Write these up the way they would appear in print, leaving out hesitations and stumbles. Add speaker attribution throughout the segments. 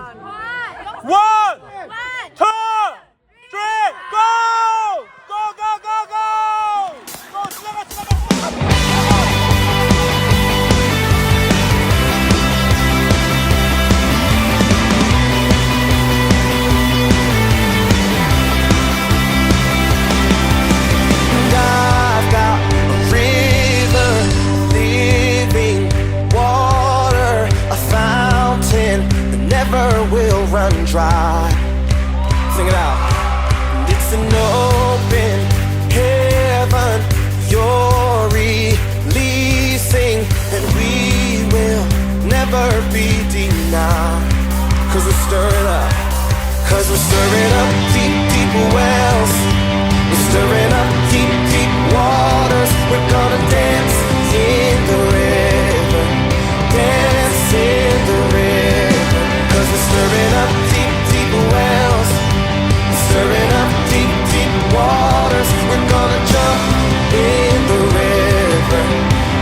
Speaker 1: One, two, three, go! Go, go, go, go! Go, 지나가, 지나가, 지나가!
Speaker 2: And I've got a river, living water, a fountain that never will run dry. Sing it out. And it's an open heaven you're releasing, and we will never be denied. Cause we're stirring up, cause we're stirring up deep, deep wells. We're stirring up deep, deep waters. We're gonna dance in the river, dance in the river. Cause we're stirring up deep, deep wells. We're stirring up deep, deep waters. We're gonna jump in the river,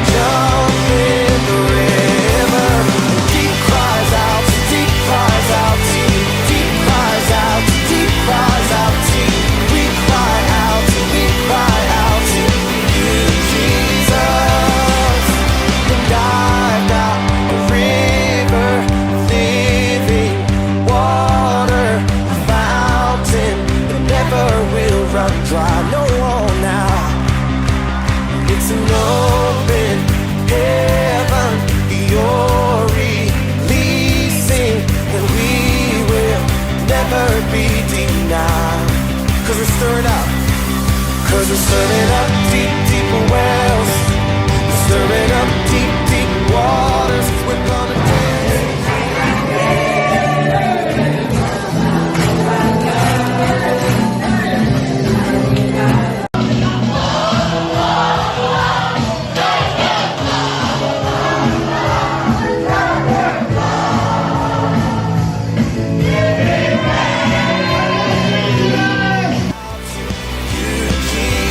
Speaker 2: jump in the river. Deep cries out, deep cries out, deep cries out, deep cries out, we cry out to you, Jesus. And I've got a river, living water, a fountain that never will run dry. No, now it's an open heaven you're releasing, and we will never be denied. Cause we're stirring up, cause we're stirring up deep, deep wells. We're stirring up deep, deep waters. We're gonna dance.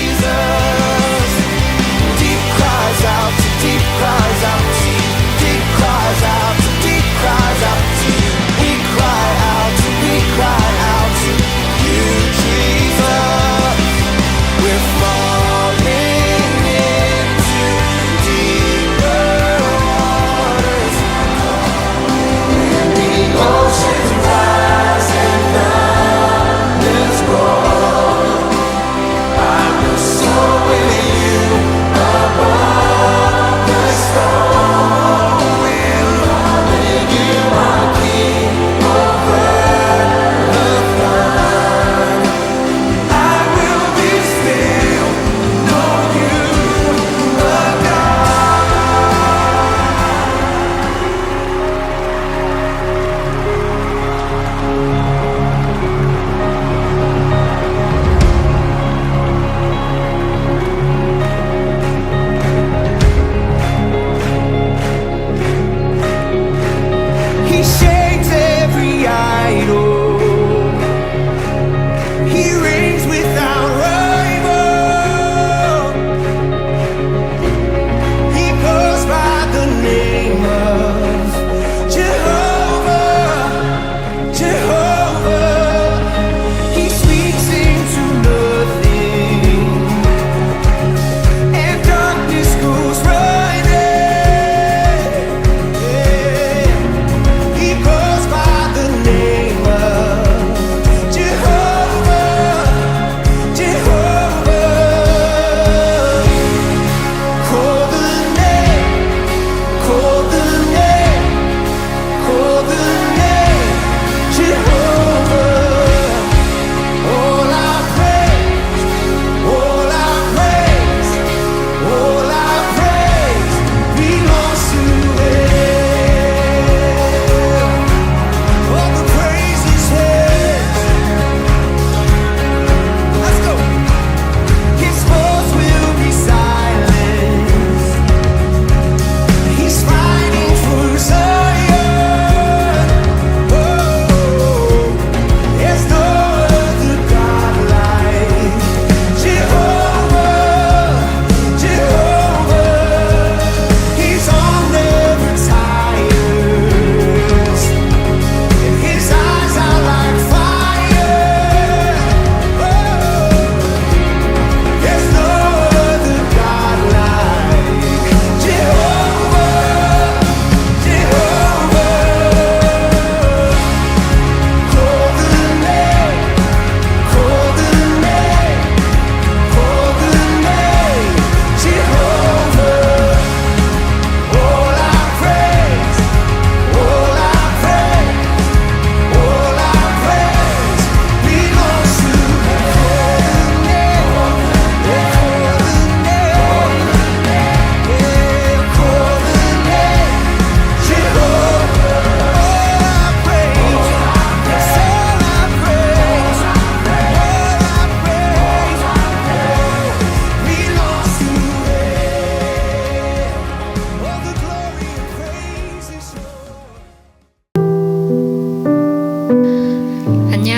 Speaker 2: Jesus,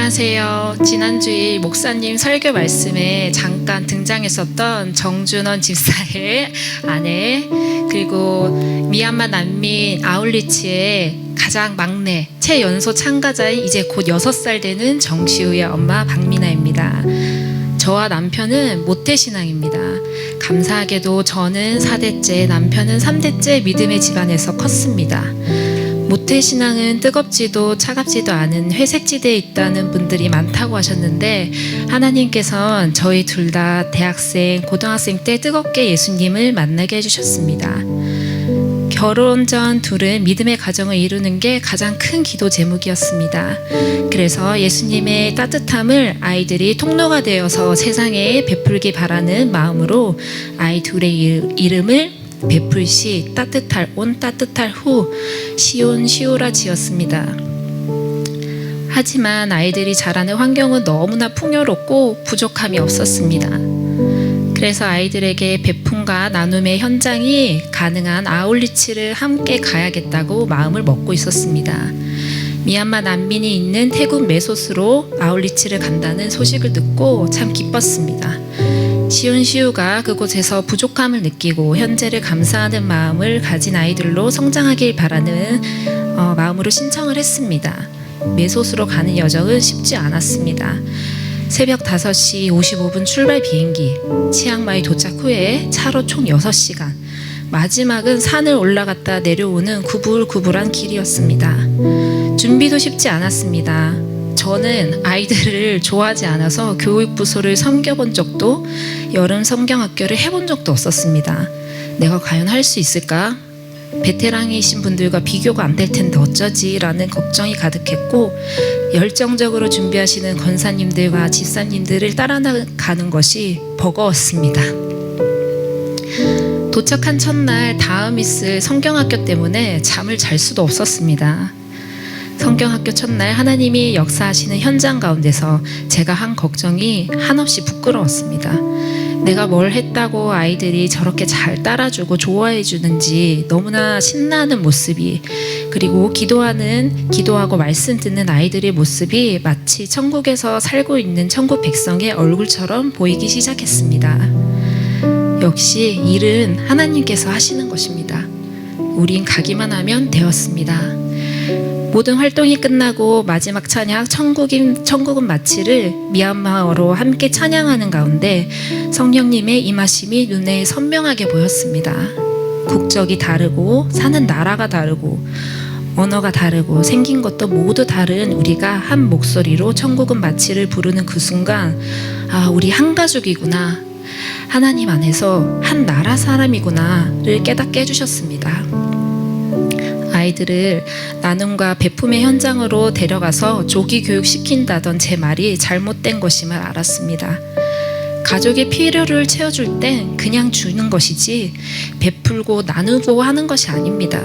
Speaker 3: 안녕하세요. 지난주일 목사님 설교 말씀에 잠깐 등장했었던 정준원 집사의 아내, 그리고 미얀마 난민 아울리치의 가장 막내 최연소 참가자인 이제 곧 6살 되는 정시우의 엄마 박미나입니다. 저와 남편은 모태신앙입니다. 감사하게도 저는 4대째, 남편은 3대째 믿음의 집안에서 컸습니다. 모태신앙은 뜨겁지도 차갑지도 않은 회색지대에 있다는 분들이 많다고 하셨는데, 하나님께서는 저희 둘 다 대학생, 고등학생 때 뜨겁게 예수님을 만나게 해주셨습니다. 결혼 전 둘은 믿음의 가정을 이루는 게 가장 큰 기도 제목이었습니다. 그래서 예수님의 따뜻함을 아이들이 통로가 되어서 세상에 베풀기 바라는 마음으로 아이 둘의 이름을 베풀시 따뜻할 온 따뜻할 후 시온 시오라 지었습니다. 하지만 아이들이 자라는 환경은 너무나 풍요롭고 부족함이 없었습니다. 그래서 아이들에게 베품과 나눔의 현장이 가능한 아울리치를 함께 가야겠다고 마음을 먹고 있었습니다. 미얀마 난민이 있는 태국 메소스로 아울리치를 간다는 소식을 듣고 참 기뻤습니다. 시온 시우가 그곳에서 부족함을 느끼고 현재를 감사하는 마음을 가진 아이들로 성장하길 바라는 마음으로 신청을 했습니다. 메소스로 가는 여정은 쉽지 않았습니다. 새벽 5시 55분 출발 비행기, 치앙마이 도착 후에 차로 총 6시간, 마지막은 산을 올라갔다 내려오는 구불구불한 길이었습니다. 준비도 쉽지 않았습니다. 저는 아이들을 좋아하지 않아서 교육부서를 섬겨본 적도, 여름 성경학교를 해본 적도 없었습니다. 내가 과연 할 수 있을까? 베테랑이신 분들과 비교가 안 될 텐데 어쩌지? 라는 걱정이 가득했고, 열정적으로 준비하시는 권사님들과 집사님들을 따라가는 것이 버거웠습니다. 도착한 첫날 다음 있을 성경학교 때문에 잠을 잘 수도 없었습니다. 성경학교 첫날 하나님이 역사하시는 현장 가운데서 제가 한 걱정이 한없이 부끄러웠습니다. 내가 뭘 했다고 아이들이 저렇게 잘 따라주고 좋아해 주는지 너무나 신나는 모습이, 그리고 기도하고 말씀 듣는 아이들의 모습이 마치 천국에서 살고 있는 천국 백성의 얼굴처럼 보이기 시작했습니다. 역시 일은 하나님께서 하시는 것입니다. 우린 가기만 하면 되었습니다. 모든 활동이 끝나고 마지막 찬양 천국은 마치를 미얀마어로 함께 찬양하는 가운데 성령님의 임하심이 눈에 선명하게 보였습니다. 국적이 다르고 사는 나라가 다르고 언어가 다르고 생긴 것도 모두 다른 우리가 한 목소리로 천국은 마치를 부르는 그 순간, 아, 우리 한 가족이구나, 하나님 안에서 한 나라 사람이구나를 깨닫게 해주셨습니다. 아이들을 나눔과 베품의 현장으로 데려가서 조기 교육시킨다던 제 말이 잘못된 것임을 알았습니다. 가족의 필요를 채워줄 땐 그냥 주는 것이지 베풀고 나누고 하는 것이 아닙니다.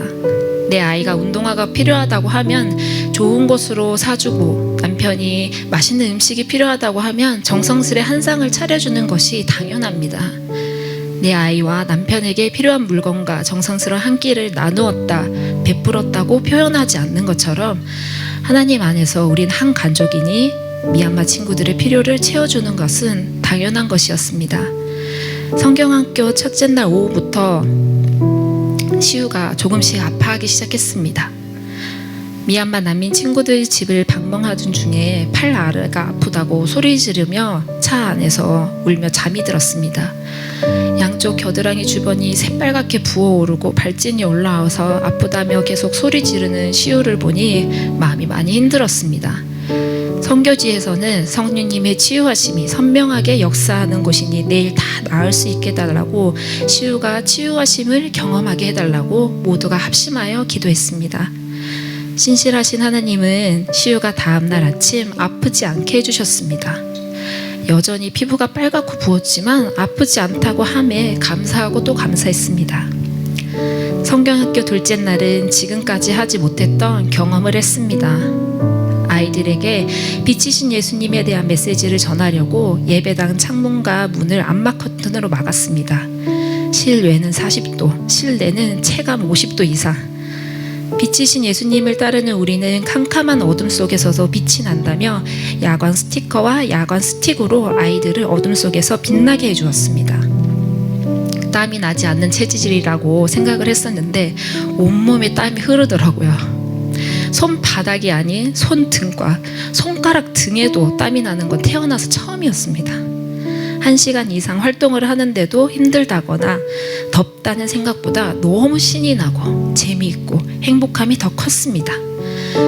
Speaker 3: 내 아이가 운동화가 필요하다고 하면 좋은 곳으로 사주고, 남편이 맛있는 음식이 필요하다고 하면 정성스레 한 상을 차려주는 것이 당연합니다. 내 아이와 남편에게 필요한 물건과 정성스러운 한 끼를 나누었다, 베풀었다고 표현하지 않는 것처럼 하나님 안에서 우린 한 가족이니 미얀마 친구들의 필요를 채워주는 것은 당연한 것이었습니다. 성경학교 첫째 날 오후부터 시우가 조금씩 아파하기 시작했습니다. 미얀마 난민 친구들 집을 방문하던 중에 팔 아래가 아프다고 소리 지르며 차 안에서 울며 잠이 들었습니다. 양쪽 겨드랑이 주변이 새빨갛게 부어오르고 발진이 올라와서 아프다며 계속 소리 지르는 시우를 보니 마음이 많이 힘들었습니다. 선교지에서는 성령님의 치유하심이 선명하게 역사하는 곳이니 내일 다 나을 수 있게 해달라고, 시우가 치유하심을 경험하게 해달라고 모두가 합심하여 기도했습니다. 신실하신 하나님은 시우가 다음날 아침 아프지 않게 해주셨습니다. 여전히 피부가 빨갛고 부었지만 아프지 않다고 함에 감사하고 또 감사했습니다. 성경학교 둘째 날은 지금까지 하지 못했던 경험을 했습니다. 아이들에게 빛이신 예수님에 대한 메시지를 전하려고 예배당 창문과 문을 암막 커튼으로 막았습니다. 실외는 40도, 실내는 체감 50도 이상. 빛이신 예수님을 따르는 우리는 캄캄한 어둠 속에서도 빛이 난다며 야광 스티커와 야광 스틱으로 아이들을 어둠 속에서 빛나게 해주었습니다. 땀이 나지 않는 체질이라고 생각을 했었는데 온몸에 땀이 흐르더라고요. 손바닥이 아닌 손등과 손가락 등에도 땀이 나는 건 태어나서 처음이었습니다. 1시간 이상 활동을 하는데도 힘들다거나 덥다는 생각보다 너무 신이 나고 재미있고 행복함이 더 컸습니다.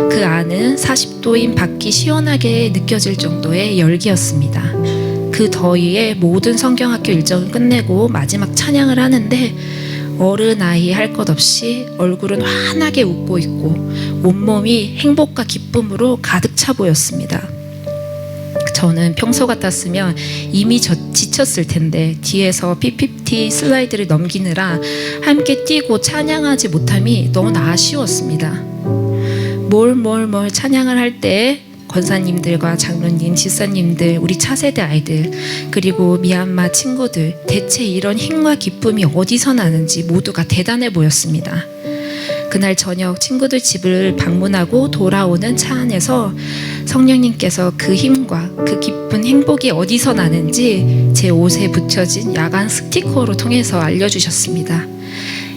Speaker 3: 그 안은 40도인 밖이 시원하게 느껴질 정도의 열기였습니다. 그 더위에 모든 성경학교 일정을 끝내고 마지막 찬양을 하는데 어른아이 할 것 없이 얼굴은 환하게 웃고 있고 온몸이 행복과 기쁨으로 가득 차 보였습니다. 저는 평소 같았으면 이미 지쳤을 텐데 뒤에서 P50 슬라이드를 넘기느라 함께 뛰고 찬양하지 못함이 너무나 아쉬웠습니다. 뭘 찬양을 할 때 권사님들과 장로님, 집사님들, 우리 차세대 아이들, 그리고 미얀마 친구들, 대체 이런 힘과 기쁨이 어디서 나는지 모두가 대단해 보였습니다. 그날 저녁 친구들 집을 방문하고 돌아오는 차 안에서 성령님께서 그 힘과 그 기쁜 행복이 어디서 나는지 제 옷에 붙여진 야광 스티커로 통해서 알려주셨습니다.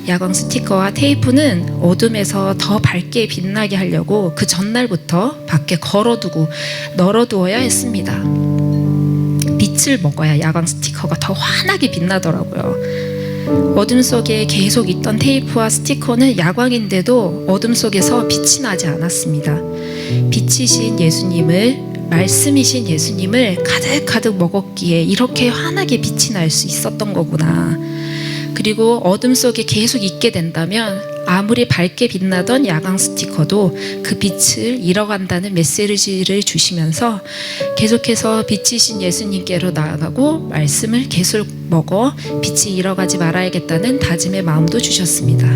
Speaker 3: 야광 스티커와 테이프는 어둠에서 더 밝게 빛나게 하려고 그 전날부터 밖에 걸어두고 널어두어야 했습니다. 빛을 먹어야 야광 스티커가 더 환하게 빛나더라고요. 어둠 속에 계속 있던 테이프와 스티커는 야광인데도 어둠 속에서 빛이 나지 않았습니다. 빛이신 예수님을, 말씀이신 예수님을 가득가득 먹었기에 이렇게 환하게 빛이 날 수 있었던 거구나. 그리고 어둠 속에 계속 있게 된다면 아무리 밝게 빛나던 야광 스티커도 그 빛을 잃어간다는 메시지를 주시면서 계속해서 빛이신 예수님께로 나아가고 말씀을 계속 먹어 빛이 잃어가지 말아야겠다는 다짐의 마음도 주셨습니다.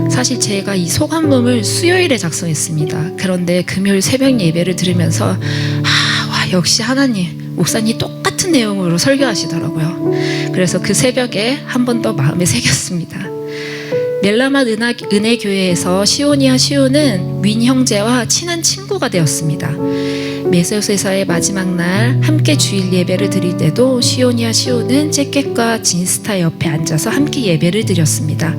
Speaker 3: 사실 제가 이 소감문을 수요일에 작성했습니다. 그런데 금요일 새벽 예배를 들으면서 역시 하나님, 목사님 똑같은 내용으로 설교하시더라고요. 그래서 그 새벽에 한 번 더 마음에 새겼습니다. 멜라마 은혜교회에서 시온이와 시우는 윈 형제와 친한 친구가 되었습니다. 메소세서의 마지막 날 함께 주일 예배를 드릴 때도 시온이와 시우는 잭켓과 진스타 옆에 앉아서 함께 예배를 드렸습니다.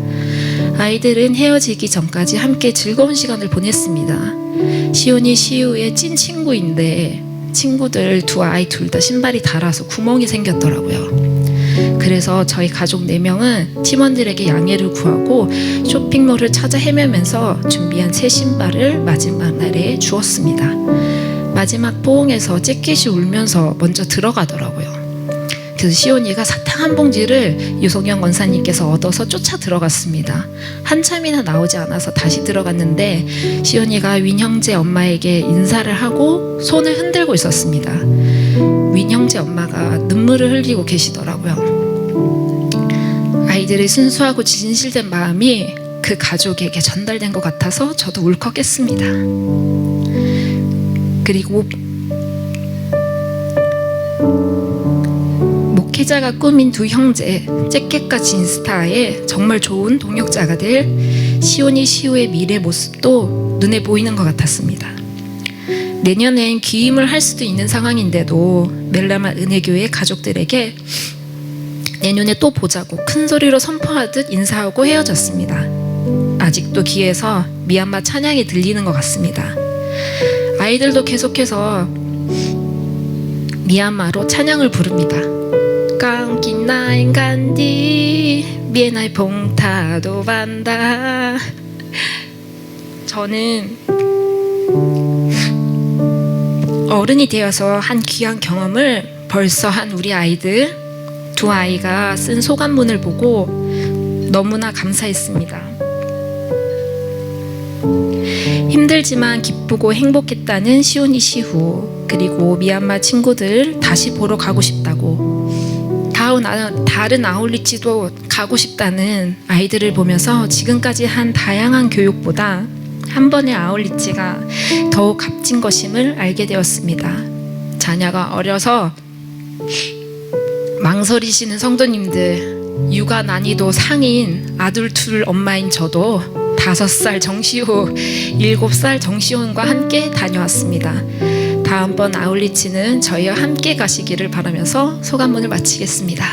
Speaker 3: 아이들은 헤어지기 전까지 함께 즐거운 시간을 보냈습니다. 시온이 시우의 찐 친구인데 친구들 두 아이 둘 다 신발이 닳아서 구멍이 생겼더라고요. 그래서 저희 가족 4명은 팀원들에게 양해를 구하고 쇼핑몰을 찾아 헤매면서 준비한 새 신발을 마지막 날에 주었습니다. 마지막 포옹에서 잭켓이 울면서 먼저 들어가더라고요. 그래서 시온이가 사탕 한 봉지를 유성영 권사님께서 얻어서 쫓아 들어갔습니다. 한참이나 나오지 않아서 다시 들어갔는데 시온이가 윈 형제 엄마에게 인사를 하고 손을 흔들고 있었습니다. 윈 형제 엄마가 눈물을 흘리고 계시더라고요. 아이들의 순수하고 진실된 마음이 그 가족에게 전달된 것 같아서 저도 울컥했습니다. 그리고 목회자가 꾸민 두 형제 잭켓과 진스타에 정말 좋은 동역자가 될 시온이 시우의 미래 모습도 눈에 보이는 것 같았습니다. 내년엔 귀임을 할 수도 있는 상황인데도 멜라마 은혜교회 가족들에게 내년에 또 보자고 큰 소리로 선포하듯 인사하고 헤어졌습니다. 아직도 귀에서 미얀마 찬양이 들리는 것 같습니다. 아이들도 계속해서 미얀마로 찬양을 부릅니다. 깡기나인 간디 미에나이 봉타도 반다. 저는 어른이 되어서 한 귀한 경험을 벌써 한 우리 아이들 두 아이가 쓴 소감문을 보고 너무나 감사했습니다. 힘들지만 기쁘고 행복했다는 시온이 시후, 그리고 미얀마 친구들 다시 보러 가고 싶다고, 다른 아울리치도 가고 싶다는 아이들을 보면서 지금까지 한 다양한 교육보다 한 번의 아울리치가 더욱 값진 것임을 알게 되었습니다. 자녀가 어려서 망설이시는 성도님들, 육아 난이도 상인 아들 둘 엄마인 저도 5살 정시호, 7살 정시호과 함께 다녀왔습니다. 다음번 아울리치는 저희와 함께 가시기를 바라면서 소감문을 마치겠습니다.